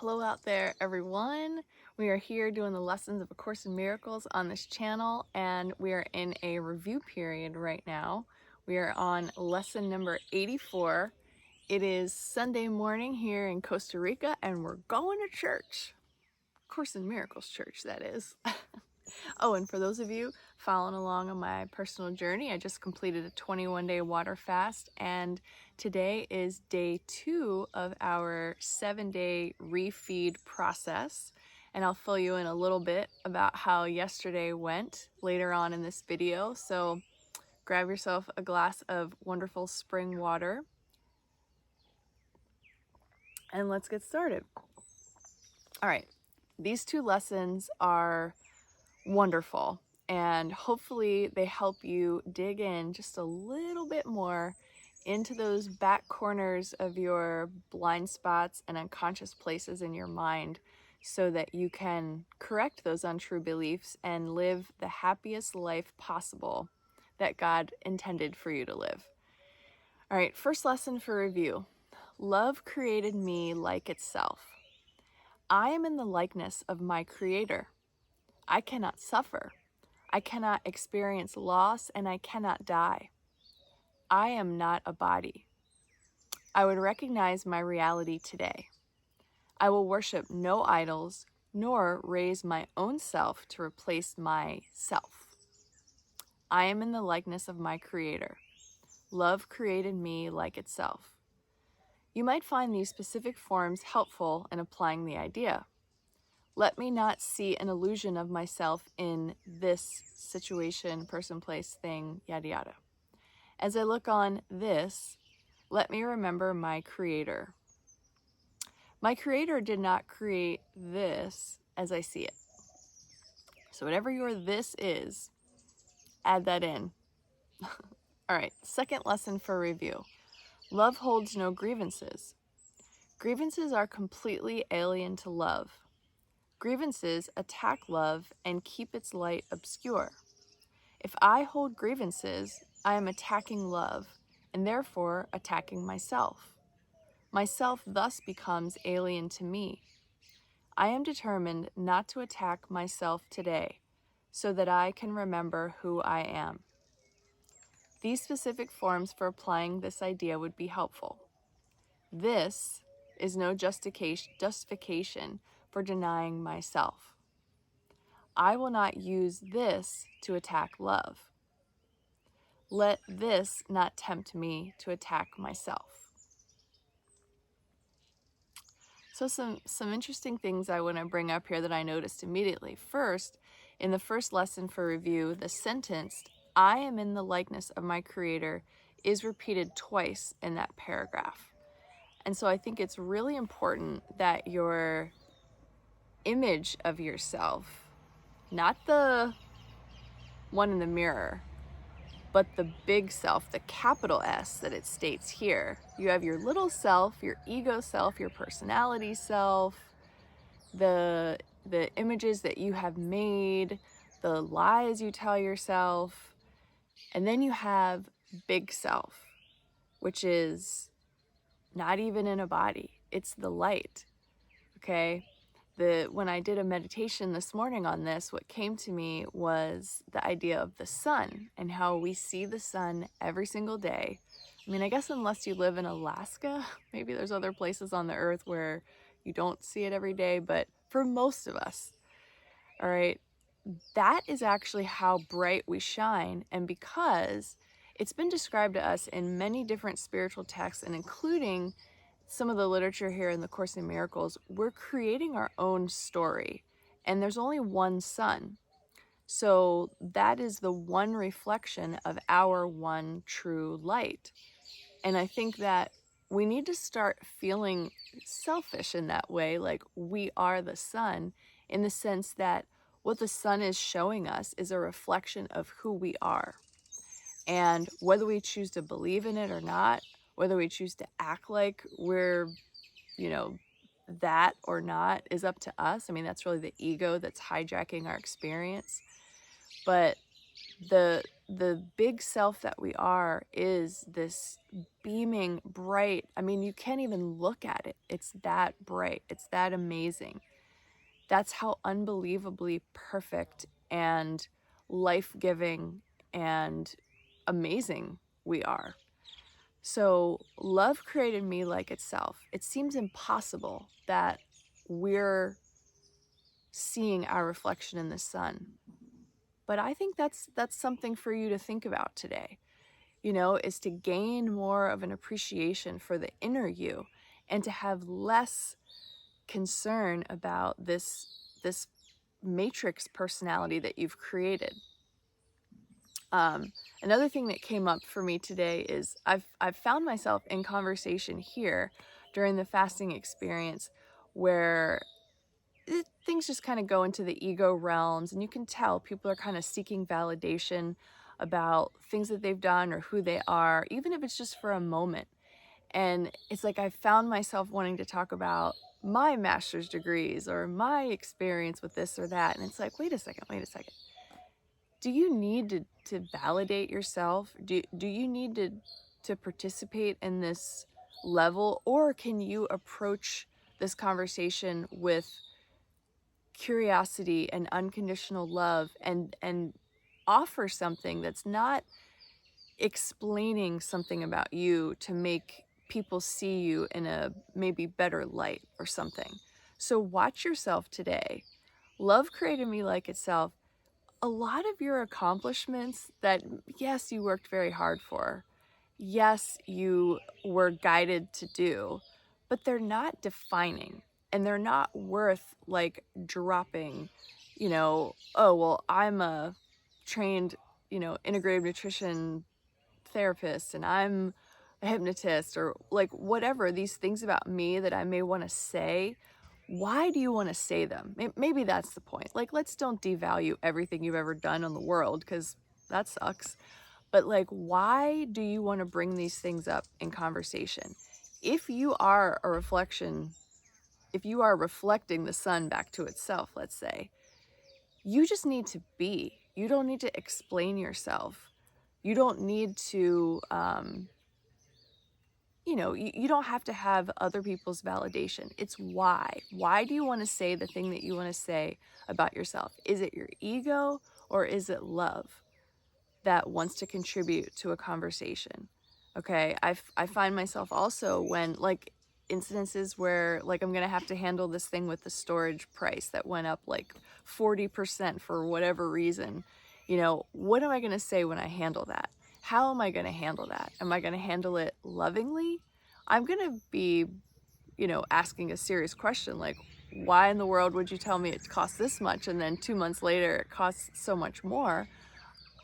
Hello out there, everyone. We are here doing the lessons of A Course in Miracles on this channel, and we are in a review period right now. We are on lesson number 84. It is Sunday morning here in Costa Rica, and we're going to church. Course in Miracles church, that is. Oh, and for those of you following along on my personal journey, I just completed a 21-day water fast, and today is day 2 of our 7-day refeed process. And I'll fill you in a little bit about how yesterday went later on in this video. So grab yourself a glass of wonderful spring water, and let's get started. All right, these 2 lessons are wonderful, and hopefully they help you dig in just a little bit more into those back corners of your blind spots and unconscious places in your mind so that you can correct those untrue beliefs and live the happiest life possible that God intended for you to live. All right, first lesson for review. Love created me like itself. I am in the likeness of my Creator. I cannot suffer. I cannot experience loss, and I cannot die. I am not a body. I would recognize my reality today. I will worship no idols, nor raise my own self to replace myself. I am in the likeness of my Creator. Love created me like itself. You might find these specific forms helpful in applying the idea. Let me not see an illusion of myself in this situation, person, place, thing, yada yada. As I look on this, let me remember my Creator. My Creator did not create this as I see it. So whatever your this is, add that in. All right, second lesson for review. Love holds no grievances. Grievances are completely alien to love. Grievances attack love and keep its light obscure. If I hold grievances, I am attacking love, and therefore attacking myself. Myself thus becomes alien to me. I am determined not to attack myself today, so that I can remember who I am. These specific forms for applying this idea would be helpful. This is no justification for denying myself. I will not use this to attack love. Let this not tempt me to attack myself. So some interesting things I want to bring up here that I noticed immediately. First, in the first lesson for review, the sentence, I am in the likeness of my Creator, is repeated twice in that paragraph. And so I think it's really important that your image of yourself, not the one in the mirror, but the big self, the capital S that it states here. You have your little self, your ego self, your personality self, the images that you have made, the lies you tell yourself, and then you have big self, which is not even in a body. It's the light, okay? When I did a meditation this morning on this, what came to me was the idea of the sun and how we see the sun every single day. I mean, I guess unless you live in Alaska, maybe there's other places on the earth where you don't see it every day, but for most of us, all right, that is actually how bright we shine. And because it's been described to us in many different spiritual texts, and including some of the literature here in the Course in Miracles, we're creating our own story, and there's only one sun. So that is the one reflection of our one true light. And I think that we need to start feeling selfish in that way, like we are the sun, in the sense that what the sun is showing us is a reflection of who we are. And whether we choose to believe in it or not, whether we choose to act like we're, that or not, is up to us. I mean, that's really the ego that's hijacking our experience. But the the big self that we are is this beaming, bright. I mean, you can't even look at it. It's that bright. It's that amazing. That's how unbelievably perfect and life-giving and amazing we are. So love created me like itself. It seems impossible that we're seeing our reflection in the sun. But I think that's something for you to think about today, is to gain more of an appreciation for the inner you and to have less concern about this matrix personality that you've created. Another thing that came up for me today is I've found myself in conversation here during the fasting experience where things just kind of go into the ego realms, and you can tell people are kind of seeking validation about things that they've done or who they are, even if it's just for a moment. And it's like I found myself wanting to talk about my master's degrees or my experience with this or that. And it's like, wait a second. Do you need to validate yourself? Do you need to participate in this level? Or can you approach this conversation with curiosity and unconditional love and offer something that's not explaining something about you to make people see you in a maybe better light or something? So watch yourself today. Love created me like itself. A lot of your accomplishments that, yes, you worked very hard for, yes, you were guided to do, but they're not defining, and they're not worth like dropping, oh, well, I'm a trained, integrative nutrition therapist and I'm a hypnotist, or like whatever, these things about me that I may want to say. Why do you want to say them? Maybe that's the point. Like, let's don't devalue everything you've ever done in the world, because that sucks. But like, why do you want to bring these things up in conversation? If you are a reflection, if you are reflecting the sun back to itself, let's say, you just need to be. You don't need to explain yourself. You don't need to, you don't have to have other people's validation. It's why. Why do you want to say the thing that you want to say about yourself? Is it your ego, or is it love that wants to contribute to a conversation? Okay, I find myself also when, like, incidences where, like, I'm gonna have to handle this thing with the storage price that went up like 40% for whatever reason. What am I gonna say when I handle that? How am I gonna handle that? Am I gonna handle it lovingly? I'm gonna be, asking a serious question like, why in the world would you tell me it costs this much and then 2 months later it costs so much more?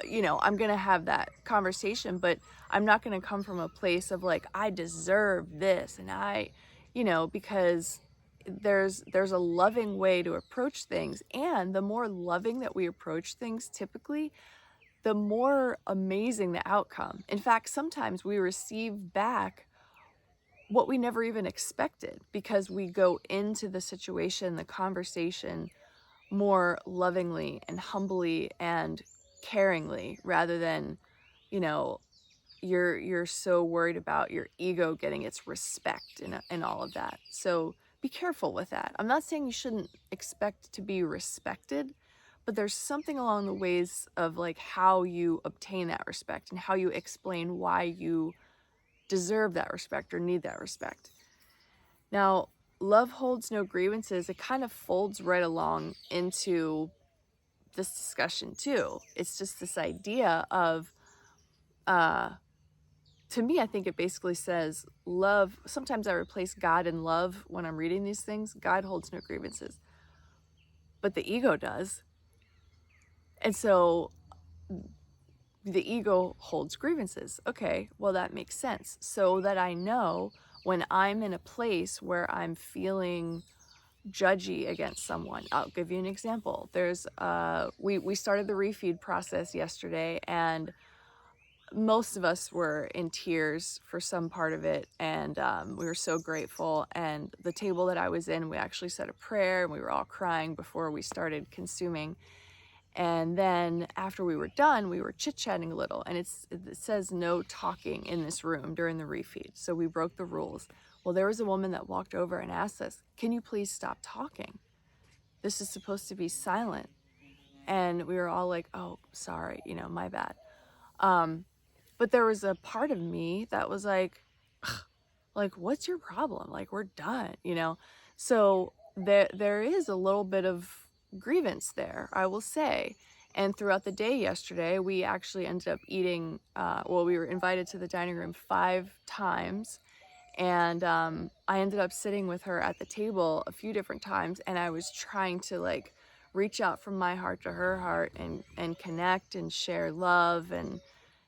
I'm going to have that conversation, but I'm not going to come from a place of like, I deserve this. And because there's a loving way to approach things. And the more loving that we approach things, typically, the more amazing the outcome. In fact, sometimes we receive back what we never even expected, because we go into the situation, the conversation, more lovingly and humbly and caringly, rather than, you're so worried about your ego getting its respect and all of that. So be careful with that. I'm not saying you shouldn't expect to be respected, but there's something along the ways of like how you obtain that respect and how you explain why you deserve that respect or need that respect. Now, love holds no grievances. It kind of folds right along into this discussion too. It's just this idea of, to me, I think it basically says love. Sometimes I replace God and love when I'm reading these things. God holds no grievances, but the ego does. And so the ego holds grievances. Okay, well, that makes sense. So that I know when I'm in a place where I'm feeling judgy against someone. I'll give you an example. There's we started the refeed process yesterday, and most of us were in tears for some part of it, and we were so grateful. And the table that I was in, we actually said a prayer, and we were all crying before we started consuming. And then after we were done, we were chit-chatting a little, and it says no talking in this room during the refeed. So we broke the rules. Well, there was a woman that walked over and asked us, "Can you please stop talking? This is supposed to be silent." And we were all like, "Oh, sorry, my bad." But there was a part of me that was like, what's your problem? Like, we're done, So there is a little bit of grievance there, I will say. And throughout the day yesterday, we actually ended up eating, we were invited to the dining room 5 times. And I ended up sitting with her at the table a few different times, and I was trying to like reach out from my heart to her heart and connect and share love and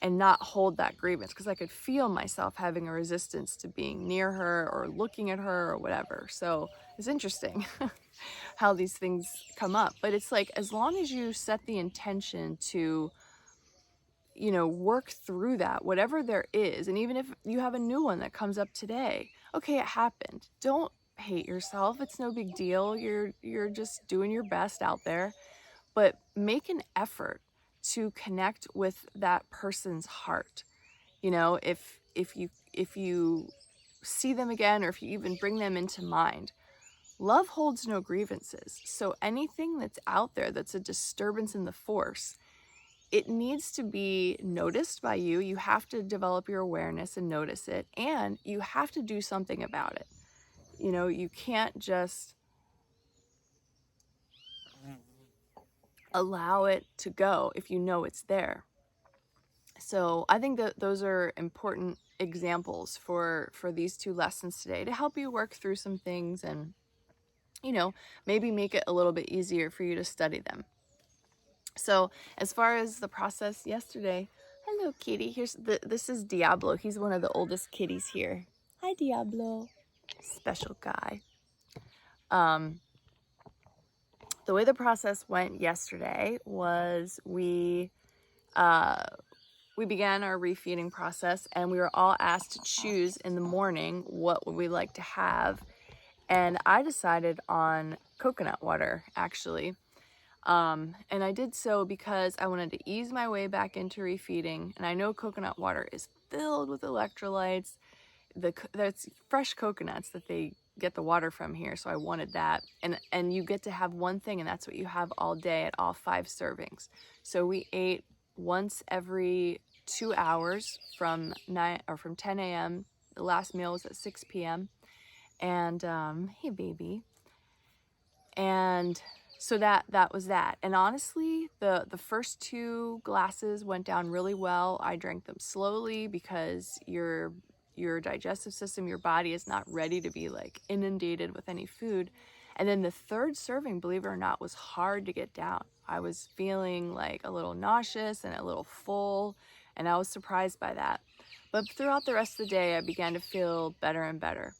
not hold that grievance, because I could feel myself having a resistance to being near her or looking at her or whatever. So it's interesting how these things come up. But it's like, as long as you set the intention to, work through that, whatever there is, and even if you have a new one that comes up today, okay, it happened. Don't hate yourself. It's no big deal. You're just doing your best out there. But make an effort to connect with that person's heart. If you see them again, or if you even bring them into mind, love holds no grievances. So anything that's out there that's a disturbance in the force, it needs to be noticed by you. You have to develop your awareness and notice it, and you have to do something about it. You can't just allow it to go if you know it's there. So I think that those are important examples for these 2 lessons today, to help you work through some things and, maybe make it a little bit easier for you to study them. So as far as the process yesterday, hello kitty, this is Diablo. He's one of the oldest kitties here. Hi Diablo, special guy. The way the process went yesterday was we began our refeeding process, and we were all asked to choose in the morning what would we like to have. And I decided on coconut water, actually. And I did so because I wanted to ease my way back into refeeding. And I know coconut water is filled with electrolytes. That's fresh coconuts that they get the water from here, so I wanted that. And you get to have one thing, and that's what you have all day at all 5 servings. So we ate once every 2 hours from 10 a.m. The last meal was at 6 p.m. And hey baby. And so that was that. And honestly, the first 2 glasses went down really well. I drank them slowly because your digestive system, your body is not ready to be like inundated with any food. And then the 3rd serving, believe it or not, was hard to get down. I was feeling like a little nauseous and a little full, and I was surprised by that. But throughout the rest of the day, I began to feel better and better.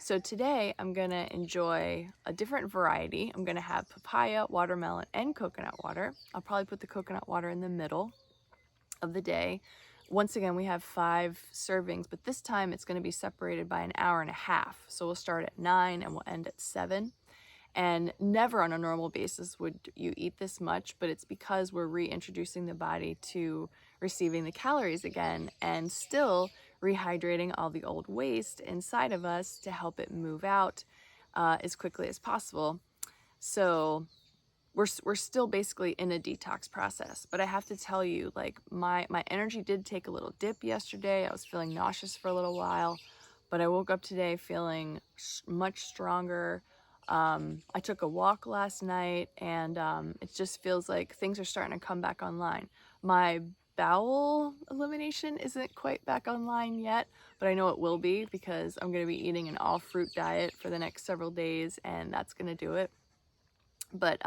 So today I'm gonna enjoy a different variety. I'm gonna have papaya, watermelon, and coconut water. I'll probably put the coconut water in the middle of the day. Once again, we have 5 servings, but this time it's gonna be separated by an hour and a half. So we'll start at 9 and we'll end at 7. And never on a normal basis would you eat this much, but it's because we're reintroducing the body to receiving the calories again, and still rehydrating all the old waste inside of us to help it move out as quickly as possible. So we're still basically in a detox process. But I have to tell you, like, my energy did take a little dip yesterday. I was feeling nauseous for a little while, but I woke up today feeling much stronger. I took a walk last night, and it just feels like things are starting to come back online. My bowel elimination isn't quite back online yet, but I know it will be, because I'm going to be eating an all fruit diet for the next several days, and that's going to do it. But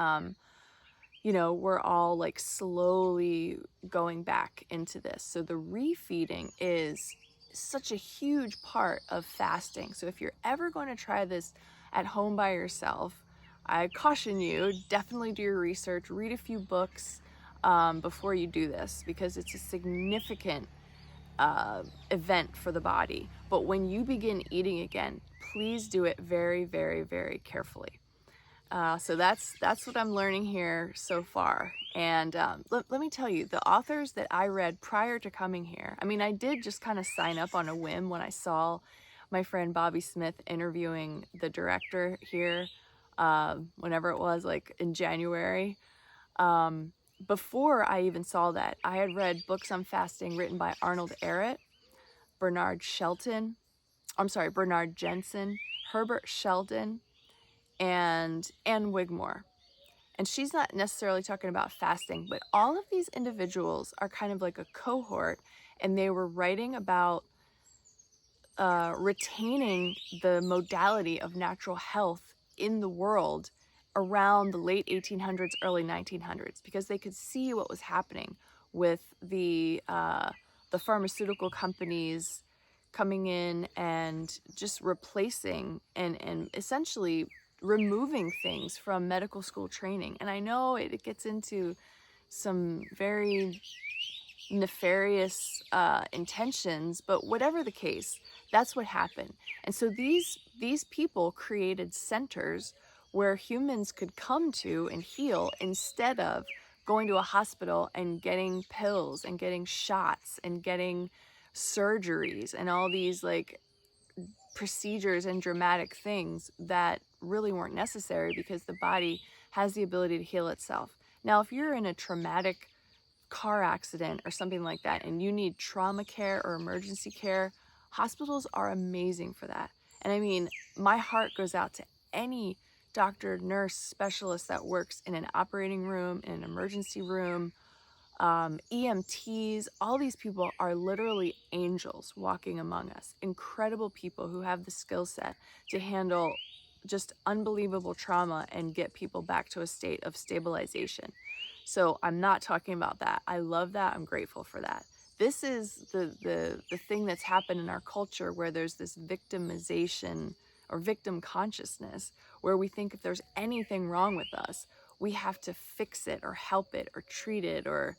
we're all like slowly going back into this. So the refeeding is such a huge part of fasting. So if you're ever going to try this at home by yourself, I caution you, definitely do your research, read a few books before you do this, because it's a significant event for the body. But when you begin eating again, please do it very, very, very carefully. So that's what I'm learning here so far. And let me tell you, the authors that I read prior to coming here, I mean, I did just kind of sign up on a whim when I saw my friend Bobby Smith interviewing the director here, whenever it was, like in January. Before I even saw that, I had read books on fasting written by Arnold Ehret, Bernard Jensen, Herbert Sheldon, and Ann Wigmore. And she's not necessarily talking about fasting, but all of these individuals are kind of like a cohort, and they were writing about retaining the modality of natural health in the world around the late 1800s, early 1900s, because they could see what was happening with the pharmaceutical companies coming in and just replacing and essentially removing things from medical school training. And I know it gets into some very nefarious intentions, but whatever the case, that's what happened. And so these people created centers where humans could come to and heal instead of going to a hospital and getting pills and getting shots and getting surgeries and all these like procedures and dramatic things that really weren't necessary, because the body has the ability to heal itself. Now, if you're in a traumatic car accident or something like that and you need trauma care or emergency care, hospitals are amazing for that. And I mean, my heart goes out to any doctor, nurse, specialist that works in an operating room, in an emergency room, EMTs. All these people are literally angels walking among us. Incredible people who have the skill set to handle just unbelievable trauma and get people back to a state of stabilization. So I'm not talking about that. I love that. I'm grateful for that. This is the thing that's happened in our culture, where there's this victimization or victim consciousness, where we think if there's anything wrong with us, we have to fix it or help it or treat it, or,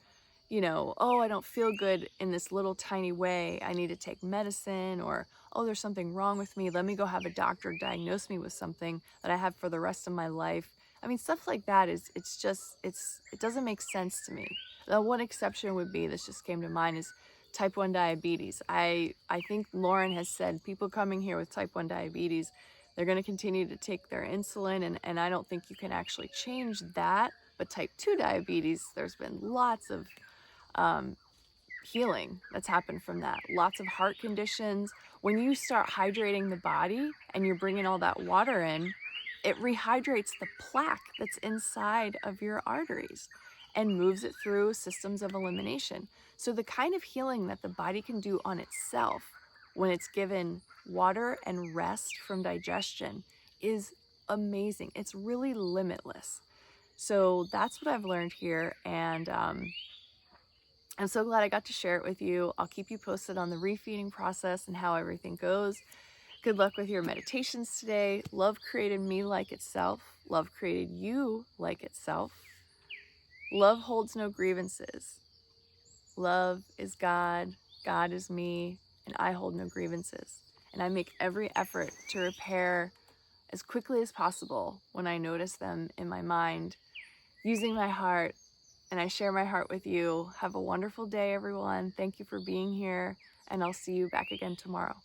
you know, oh, I don't feel good in this little tiny way, I need to take medicine, or, oh, there's something wrong with me, let me go have a doctor diagnose me with something that I have for the rest of my life. I mean, stuff like that it doesn't make sense to me. The one exception would be, this just came to mind, is type 1 diabetes. I think Lauren has said people coming here with type 1 diabetes, they're going to continue to take their insulin, and I don't think you can actually change that. But type 2 diabetes, there's been lots of healing that's happened from that. Lots of heart conditions. When you start hydrating the body and you're bringing all that water in, it rehydrates the plaque that's inside of your arteries and moves it through systems of elimination. So the kind of healing that the body can do on itself when it's given water and rest from digestion is amazing. It's really limitless. So that's what I've learned here, and I'm so glad I got to share it with you. I'll keep you posted on the refeeding process and how everything goes. Good luck with your meditations today. Love created me like itself. Love created you like itself. Love holds no grievances. Love is God. God is me. And I hold no grievances. And I make every effort to repair as quickly as possible when I notice them in my mind, using my heart. And I share my heart with you. Have a wonderful day, everyone. Thank you for being here. And I'll see you back again tomorrow.